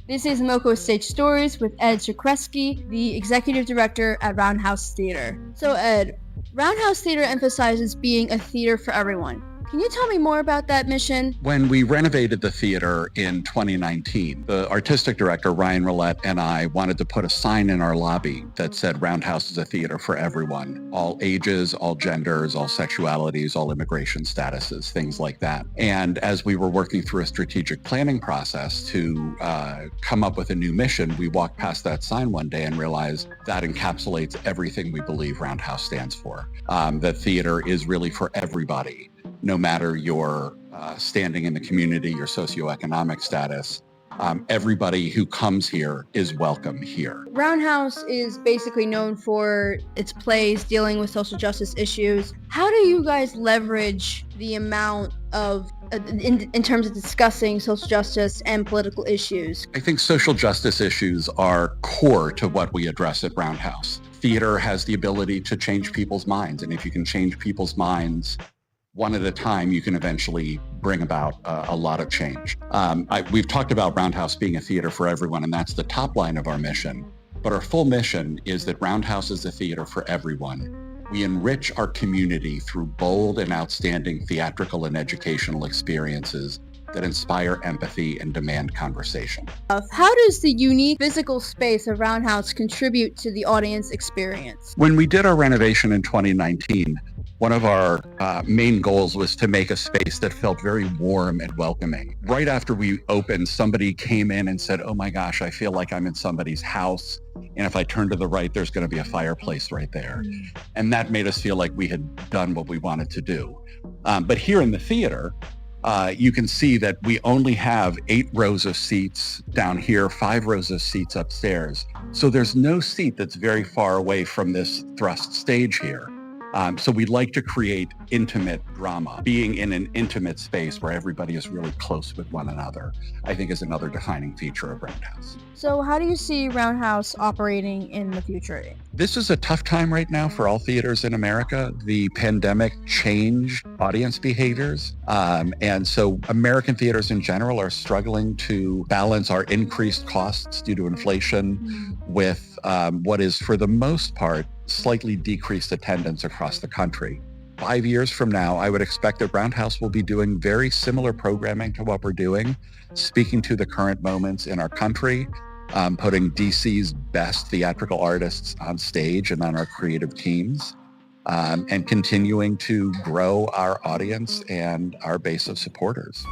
This is MoCo Stage Stories with Ed Czekreski, the Executive Director at Roundhouse Theater. So Ed, Roundhouse Theater emphasizes being a theater for everyone. Can you tell me more about that mission? When we renovated the theater in 2019, the artistic director, Ryan Roulette, and I wanted to put a sign in our lobby that said Roundhouse is a theater for everyone, all ages, all genders, all sexualities, all immigration statuses, things like that. And as we were working through a strategic planning process to come up with a new mission, we walked past that sign one day and realized that encapsulates everything we believe Roundhouse stands for. That theater is really for everybody, no matter your standing in the community, your socioeconomic status. Everybody who comes here is welcome here. Roundhouse is basically known for its plays dealing with social justice issues. How do you guys leverage the amount of, in terms of discussing social justice and political issues? I think social justice issues are core to what we address at Roundhouse. Theater has the ability to change people's minds, and if you can change people's minds one at a time, you can eventually bring about a lot of change. We've talked about Roundhouse being a theater for everyone, and that's the top line of our mission. But our full mission is that Roundhouse is a theater for everyone. We enrich our community through bold and outstanding theatrical and educational experiences that inspire empathy and demand conversation. How does the unique physical space of Roundhouse contribute to the audience experience? When we did our renovation in 2019, one of our main goals was to make a space that felt very warm and welcoming. Right after we opened, somebody came in and said, "Oh my gosh, I feel like I'm in somebody's house. And if I turn to the right, there's going to be a fireplace right there." And that made us feel like we had done what we wanted to do. But here in the theater, you can see that we only have 8 rows of seats down here, 5 rows of seats upstairs. So there's no seat that's very far away from this thrust stage here. So we like to create intimate drama. Being in an intimate space where everybody is really close with one another, I think is another defining feature of Roundhouse. So how do you see Roundhouse operating in the future? This is a tough time right now for all theaters in America. The pandemic changed audience behaviors. And so American theaters in general are struggling to balance our increased costs due to inflation with what is, for the most part, slightly decreased attendance across the country. 5 years from now, I would expect that Roundhouse will be doing very similar programming to what we're doing, speaking to the current moments in our country, putting DC's best theatrical artists on stage and on our creative teams, and continuing to grow our audience and our base of supporters.